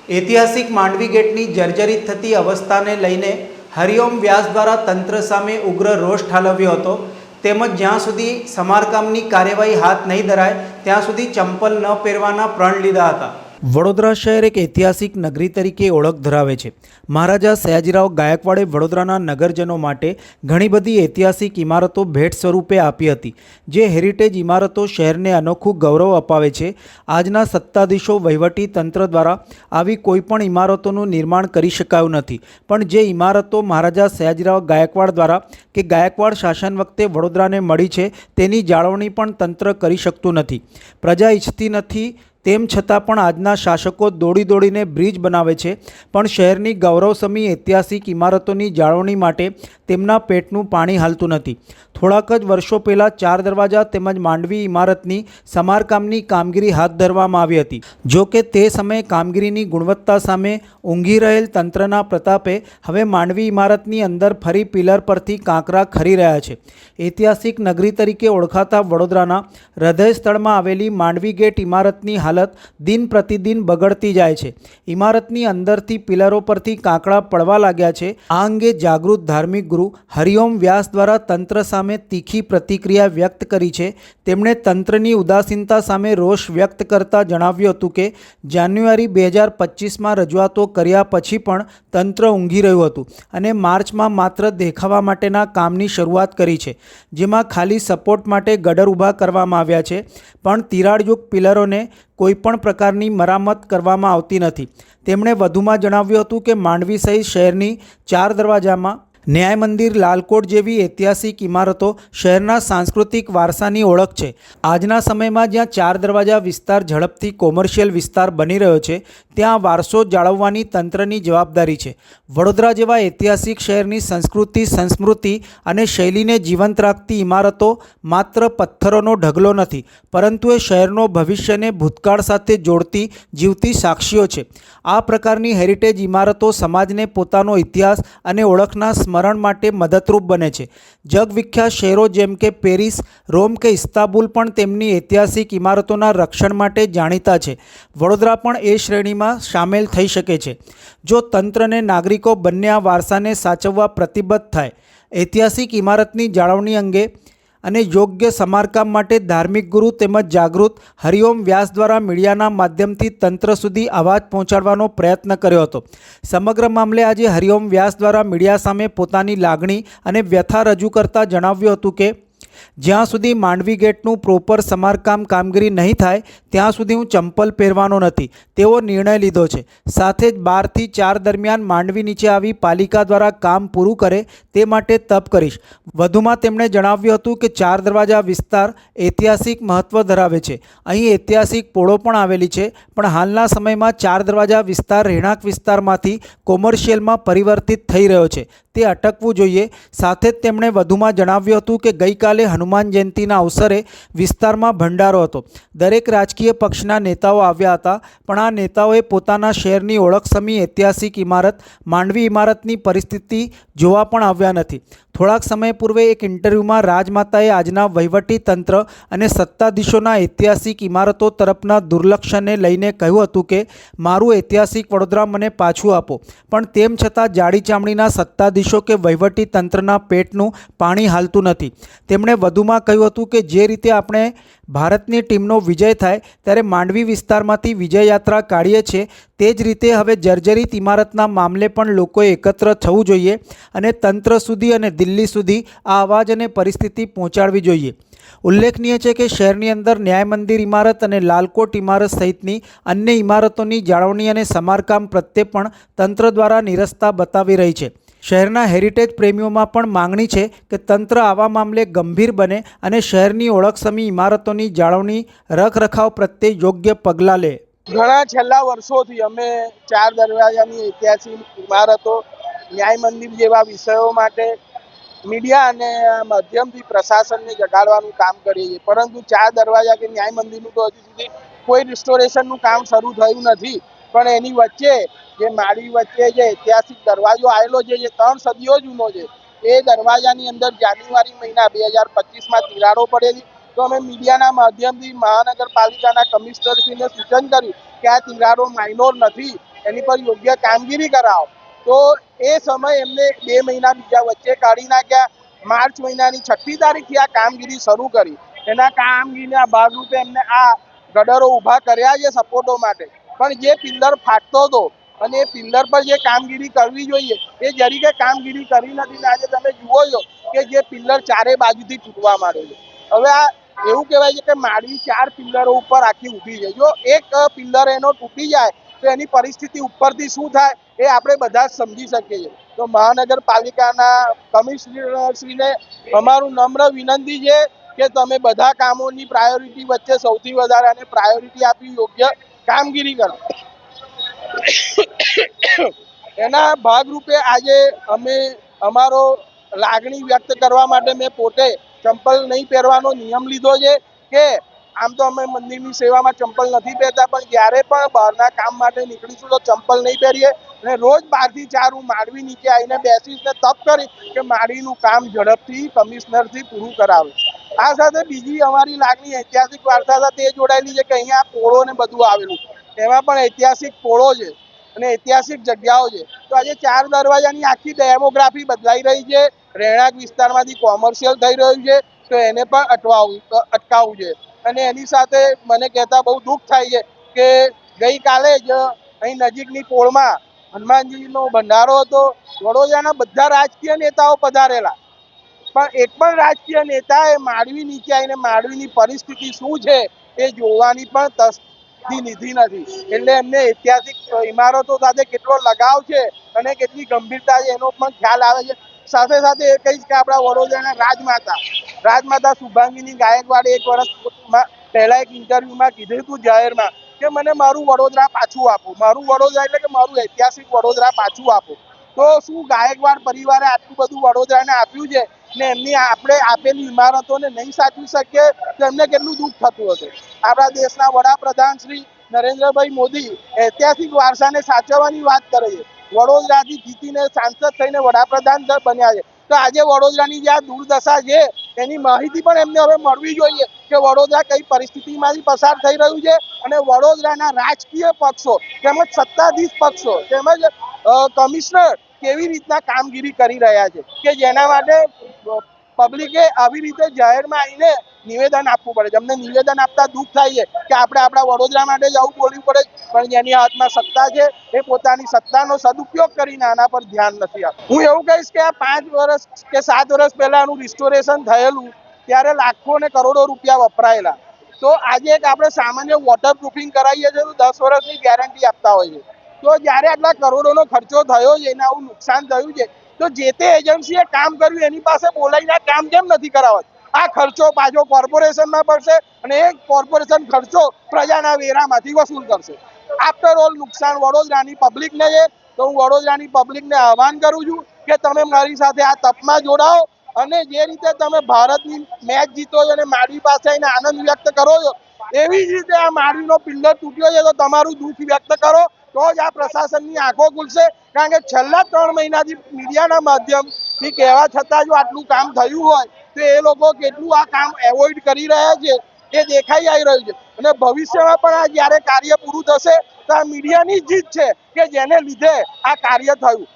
ऐतिहासिक मांडवी गेटनी जर्जरित थती अवस्थाने लईने हरिओम व्यास द्वारा तंत्र सामे उग्र रोष ठालव्यो हतो। તેમજ જ્યાં સુધી સમારકામની કાર્યવાહી હાથ નહીં ધરાય ત્યાં સુધી ચંપલ ન પહેરવાના પ્રણ લીધા હતા। વડોદરા શહેર એક ઐતિહાસિક નગરી તરીકે ઓળખ ધરાવે છે। મહારાજા સયાજીરાવ ગાયકવાડે વડોદરાના નગરજનો માટે ઘણી બધી ઐતિહાસિક ઇમારતો ભેટ સ્વરૂપે આપી હતી, જે હેરિટેજ ઇમારતો શહેરને અનોખું ગૌરવ અપાવે છે। આજના સત્તાધીશો વહીવટી તંત્ર દ્વારા આવી કોઈપણ ઇમારતોનું નિર્માણ કરી શકાયું નથી, પણ જે ઇમારતો મહારાજા સયાજીરાવ ગાયકવાડ દ્વારા કે ગાયકવાડ શાસન વખતે વડોદરાને મળી છે તેની જાળવણી પણ તંત્ર કરી શકતું નથી। પ્રજા ઈચ્છતી નથી તેમ છતાં પણ આજના શાસકો દોડી દોડીને બ્રિજ બનાવે છે, પણ શહેરની ગૌરવસમી ઐતિહાસિક ઇમારતોની જાળવણી માટે તેમના પેટનું પાણી હાલતું નથી। થોડાક જ વર્ષો પહેલાં 4 દરવાજા તેમજ માંડવી ઇમારતની સમારકામની કામગીરી હાથ ધરવામાં આવી હતી। જો કે તે સમયે કામગીરીની ગુણવત્તા સામે ઊંઘી રહેલ તંત્રના પ્રતાપે હવે માંડવી ઇમારતની અંદર ફરી પિલર પરથી કાંકરા ખરી રહ્યા છે। ઐતિહાસિક નગરી તરીકે ઓળખાતા વડોદરાના હૃદય સ્થળમાં આવેલી માંડવી ગેટ ઇમારતની હાલત દિન પ્રતિદિન બગડતી જાય છે। ઇમારતની અંદરથી પિલરો પરથી કાંકરા પડવા લાગ્યા છે। આ અંગે જાગૃત ધાર્મિક ગુરુ હરિઓમ વ્યાસ દ્વારા તંત્ર સામે તીખી પ્રતિક્રિયા વ્યક્ત કરી છે। તેમણે તંત્રની ઉદાસીનતા સામે રોષ વ્યક્ત કરતા જણાવ્યું હતું કે જાન્યુઆરી 2025માં રજૂઆતો કર્યા પછી પણ તંત્ર ઊંઘી રહ્યું હતું અને માર્ચમાં માત્ર દેખાવા માટેના કામની શરૂઆત કરી છે, જેમાં ખાલી સપોર્ટ માટે ગટર ઊભા કરવામાં આવ્યા છે, પણ તિરાડયુક્ત પિલરોને કોઈપણ પ્રકારની મરામત કરવામાં આવતી નથી। તેમણે વધુમાં જણાવ્યું હતું કે માંડવી સહિત શહેરની 4 દરવાજામાં ન્યાય મંદિર, લાલકોટ જેવી ઐતિહાસિક ઇમારતો શહેરના સાંસ્કૃતિક વારસાની ઓળખ છે। આજના સમયમાં જ્યાં 4 દરવાજા વિસ્તાર ઝડપથી કોમર્શિયલ વિસ્તાર બની રહ્યો છે, ત્યાં વારસો જાળવવાની તંત્રની જવાબદારી છે। વડોદરા જેવા ઐતિહાસિક શહેરની સંસ્કૃતિ, સંસ્મૃતિ અને શૈલીને જીવંત રાખતી ઇમારતો માત્ર પથ્થરોનો ઢગલો નથી, પરંતુ એ શહેરનો ભવિષ્યને ભૂતકાળ સાથે જોડતી જીવતી સાક્ષીઓ છે। આ પ્રકારની હેરિટેજ ઇમારતો સમાજને પોતાનો ઇતિહાસ અને ઓળખના સ્મરણ માટે મદદરૂપ બને છે। જગવિખ્યાત શહેરો જેમ કે પેરિસ, રોમ કે ઇસ્તાંબુલ પણ તેમની ઐતિહાસિક ઇમારતોના રક્ષણ માટે જાણીતા છે। વડોદરા પણ એ શ્રેણીમાં સામેલ થઈ શકે છે, જો તંત્ર અને નાગરિકો બંને આ વારસાને સાચવવા પ્રતિબદ્ધ થાય। ઐતિહાસિક ઇમારતની જાળવણી અંગે અને યોગ્ય સમારકામ માટે ધાર્મિક ગુરુ તેમજ જાગૃત હરિઓમ વ્યાસ દ્વારા મીડિયાના માધ્યમથી તંત્ર સુધી અવાજ પહોંચાડવાનો પ્રયત્ન કર્યો હતો। સમગ્ર મામલે આજે હરિઓમ વ્યાસ દ્વારા મીડિયા સામે પોતાની લાગણી અને વ્યથા રજૂ કરતા જણાવ્યું હતું કે જ્યાં સુધી માંડવી ગેટનું પ્રોપર સમારકામ કામગીરી નહીં થાય ત્યાં સુધી હું ચંપલ પહેરવાનો નથી તેવો નિર્ણય લીધો છે। સાથે જ 12 થી 4 દરમિયાન માંડવી નીચે આવી પાલિકા દ્વારા કામ પૂરું કરે તે માટે તપ કરીશ। વધુમાં તેમણે જણાવ્યું હતું કે 4 દરવાજા વિસ્તાર ઐતિહાસિક મહત્વ ધરાવે છે। અહીં ઐતિહાસિક પોળો પણ આવેલી છે, પણ હાલના સમયમાં 4 દરવાજા વિસ્તાર રહેણાંક વિસ્તારમાંથી કોમર્શિયલમાં પરિવર્તિત થઈ રહ્યો છે, તે અટકવું જોઈએ। સાથે જ તેમણે વધુમાં જણાવ્યું હતું કે ગઈકાલે હનુમાન જયંતિના અવસરે વિસ્તારમાં ભંડારો હતો। દરેક રાજકીય પક્ષના નેતાઓ આવ્યા હતા, પણ આ નેતાઓએ પોતાના શહેરની ઓળખસમી ઐતિહાસિક ઇમારત માંડવી ઇમારતની પરિસ્થિતિ જોવા પણ આવ્યા નથી। થોડાક સમય પૂર્વે એક ઇન્ટરવ્યૂમાં રાજમાતાએ આજના વહીવટી તંત્ર અને સત્તાધીશોના ઐતિહાસિક ઇમારતો તરફના દુર્લક્ષને લઈને કહ્યું હતું કે મારું ઐતિહાસિક વડોદરા મને પાછું આપો, પણ તેમ છતાં જાડી ચામડીના સત્તાધીશો કે વહીવટી તંત્રના પેટનું પાણી હાલતું નથી। તેમણે વધુમાં કહ્યું હતું કે જે રીતે આપણે ભારતની ટીમનો વિજય થાય ત્યારે માંડવી વિસ્તારમાંથી વિજય યાત્રા કાઢીએ છીએ, તે જ રીતે હવે જર્જરિત ઇમારતના મામલે પણ લોકોએ એકત્ર થવું જોઈએ અને તંત્ર સુધી અને દિલ્હી સુધી આ અવાજ અને પરિસ્થિતિ પહોંચાડવી જોઈએ। ઉલ્લેખનીય છે કે શહેરની અંદર ન્યાય મંદિર ઇમારત અને લાલકોટ ઇમારત સહિતની અન્ય ઇમારતોની જાળવણી અને સમારકામ પ્રત્યે પણ તંત્ર દ્વારા નિરસતા બતાવી રહી છે। શહેરના હેરિટેજ પ્રેમીઓમાં પણ માંગણી છે કે તંત્ર આવા મામલે ગંભીર બને અને શહેરની ઓળખસમી ઇમારતોની જાળવણી રખરખાવ પ્રત્યે યોગ્ય પગલાં લે। ઘણા છેલ્લા વર્ષોથી અમે 4 દરવાજાની ઐતિહાસિક ઇમારતો, ન્યાય મંદિર જેવા વિષયો માટે મીડિયા અને માધ્યમથી પ્રશાસનને જગાડવાનું કામ કરીએ છીએ, પરંતુ 4 દરવાજા કે ન્યાય મંદિરનું તો હજી સુધી કોઈ રિસ્ટોરેશનનું કામ શરૂ થયું નથી। પણ એની વચ્ચે જે માળી વચ્ચે જે ઐતિહાસિક દરવાજો આવેલો છે, જે 3 સદીઓ જૂનો છે, એ દરવાજાની અંદર જાન્યુઆરી મહિના 2025માં તિરાડો પડેલી। તો અમે મીડિયાના માધ્યમથી મહાનગરપાલિકાના કમિશનરશ્રીને સૂચન કર્યું કે આ તિરાડો માઇનોર નથી, એની પર યોગ્ય કામગીરી કરાવો. તો એ સમય એમને 2 મહિના બીજા વચ્ચે કાઢી નાખ્યા. માર્ચ મહિનાની 6મી તારીખથી આ કામગીરી શરૂ કરી. એના કામગીરીના ભાગરૂપે એમને આ ગડરો ઊભા કર્યા છે સપોર્ટો માટે. પણ જે પિલ્લર ફાટતો હતો અને એ પિલ્લર પર જે કામગીરી કરવી જોઈએ એ જરીકે કામગીરી કરી નથી. ને આજે તમે જુઓ છો કે જે પિલ્લર ચારે બાજુથી તૂટવા માંડ્યો છે. હવે આ એવું કહેવાય છે કે માંડવી 4 પિલ્લરો ઉપર આખી ઊભી છે. જો એક પિલ્લર એનો તૂટી જાય તો એની પરિસ્થિતિ ઉપરથી શું થાય એ આપણે બધા જ સમજી શકીએ છીએ. તો મહાનગરપાલિકાના કમિશનરશ્રીને અમારું નમ્ર વિનંતી છે કે તમે બધા કામોની પ્રાયોરિટી વચ્ચે સૌથી વધારે અને પ્રાયોરિટી આપી યોગ્ય કામગીરી કરો. એના ભાગરૂપે આજે અમે અમારો લાગણી વ્યક્ત કરવા માટે મેં પોતે ચંપલ નહીં પહેરવાનો નિયમ લીધો છે કે આમ તો અમે મંદિરની સેવામાં ચંપલ નથી પહેરતા, પણ જ્યારે પણ બહારના કામ માટે નીકળીશું તો ચંપલ નહીં પહેરીએ. અને રોજ 12 થી 4 હું માંડવી નીચે આવીને બેસીને તપ કરી કે માંડવીનું કામ ઝડપથી કમિશનરથી પૂરું કરાવે. આ સાથે બીજી અમારી લાગણી ઐતિહાસિક વારસા સાથે એ જોડાયેલી છે કે અહીંયા પોળો ને બધું આવેલું, એમાં પણ ઐતિહાસિક પોળો છે અને ઐતિહાસિક જગ્યાઓ છે. તો આજે 4 દરવાજાની આખી ડેમોગ્રાફી બદલાઈ રહી છે. રહેણાંક વિસ્તારમાંથી કોમર્શિયલ થઈ રહ્યું છે, તો એને પણ અટકાવવું છે. અને એની સાથે મને કહેતા બહુ દુઃખ થાય છે કે ગઈકાલે જ અહીં નજીકની પોળમાં હનુમાનજીનો ભંડારો હતો. વડોદરાના બધા રાજકીય નેતાઓ પધારેલા, પણ એક પણ રાજકીય નેતાએ માંડવી નીચે આવીને માંડવીની પરિસ્થિતિ શું છે એ જોવાની પણ તસ્દી લીધી નથી. એટલે એમને ઐતિહાસિક ઇમારતો સાથે કેટલો લગાવ છે અને કેટલી ગંભીરતા છે એનો પણ ખ્યાલ આવે છે. સાથે સાથે એ કહીશ કે આપણા વડોદરાના રાજમાતા શુભાંગીની ગાયકવાડે 1 વર્ષ પહેલા એક ઇન્ટરવ્યુમાં કીધું હતું જાહેરમાં કે મને મારું વડોદરા પાછું આપો. મારું વડોદરા એટલે કે મારું ઐતિહાસિક વડોદરા પાછું આપો. તો શું ગાયકવાડ પરિવારે આટલું બધું વડોદરાને આપ્યું છે ને એમની આપણે આપેલી ઇમારતોને નહીં સાચવી શકીએ તો એમને કેટલું દુઃખ થતું હશે. આપણા દેશના વડાપ્રધાન શ્રી નરેન્દ્રભાઈ મોદી ઐતિહાસિક વારસાને સાચવવાની વાત કરે છે. વડોદરાથી જીતીને સાંસદ થઈને વડાપ્રધાન બન્યા છે. તો આજે વડોદરાની જે આ દુર્દશા છે એની માહિતી પણ એમને હવે મળવી જોઈએ કે વડોદરા કઈ પરિસ્થિતિમાંથી પસાર થઈ રહ્યું છે અને વડોદરાના રાજકીય પક્ષો તેમજ સત્તાધીશ પક્ષો તેમજ કમિશનર કેવી રીતના કામગીરી કરી રહ્યા છે કે જેના માટે પબ્લિકે આવી રીતે જાહેરમાં આવીને નિવેદન આપવું પડે છે. અમને નિવેદન આપતા દુઃખ થાય છે કે આપણે આપણા વડોદરા માટે જ આવું બોલવું પડે, પણ જેની હાથમાં સત્તા છે એ પોતાની સત્તાનો સદુપયોગ કરીને આના પર ધ્યાન નથી આપતું. હું એવું કહીશ કે આ 5 વર્ષ કે 7 વર્ષ પહેલા આનું રિસ્ટોરેશન થયેલું ત્યારે લાખો ને કરોડો રૂપિયા વપરાયેલા. તો આજે એક આપણે સામાન્ય વોટરપ્રૂફિંગ કરાવીએ છીએ તો 10 વર્ષની ગેરંટી આપતા હોય છે. તો જ્યારે આટલા કરોડોનો ખર્ચો થયો છે એને આવું નુકસાન થયું છે તો જે તે એજન્સીએ કામ કર્યું એની પાસે બોલાવીને કામ કેમ નથી કરાવત? આ ખર્ચો પાછો કોર્પોરેશનમાં પડશે અને એ કોર્પોરેશન ખર્ચો પ્રજાના વેરામાંથી વસૂલ કરશે. આફ્ટર ઓલ નુકસાન વડોદરાની પબ્લિકને છે. તો હું વડોદરાની પબ્લિકને આહવાન કરું છું કે તમે મારી સાથે આ તપમાં જોડાઓ અને જે રીતે તમે ભારતની મેચ જીતો છો અને માંડવી પાસે આવીને આનંદ વ્યક્ત કરો છો એવી જ રીતે આ માંડવીનો પિલ્લર તૂટ્યો છે તો તમારું દુઃખ વ્યક્ત કરો તો જ આ પ્રશાસનની આંખો ખુલશે. કારણ કે છેલ્લા 3 મહિનાથી મીડિયાના માધ્યમથી કહેવા છતાં જો આટલું કામ થયું હોય તો એ લોકો કેટલું આ કામ એવોઇડ કરી રહ્યા છે એ દેખાઈ આવી રહ્યું છે. અને ભવિષ્યમાં પણ આ જ્યારે કાર્ય પૂરું થશે તો આ મીડિયાની જીત છે કે જેને લીધે આ કાર્ય થયું.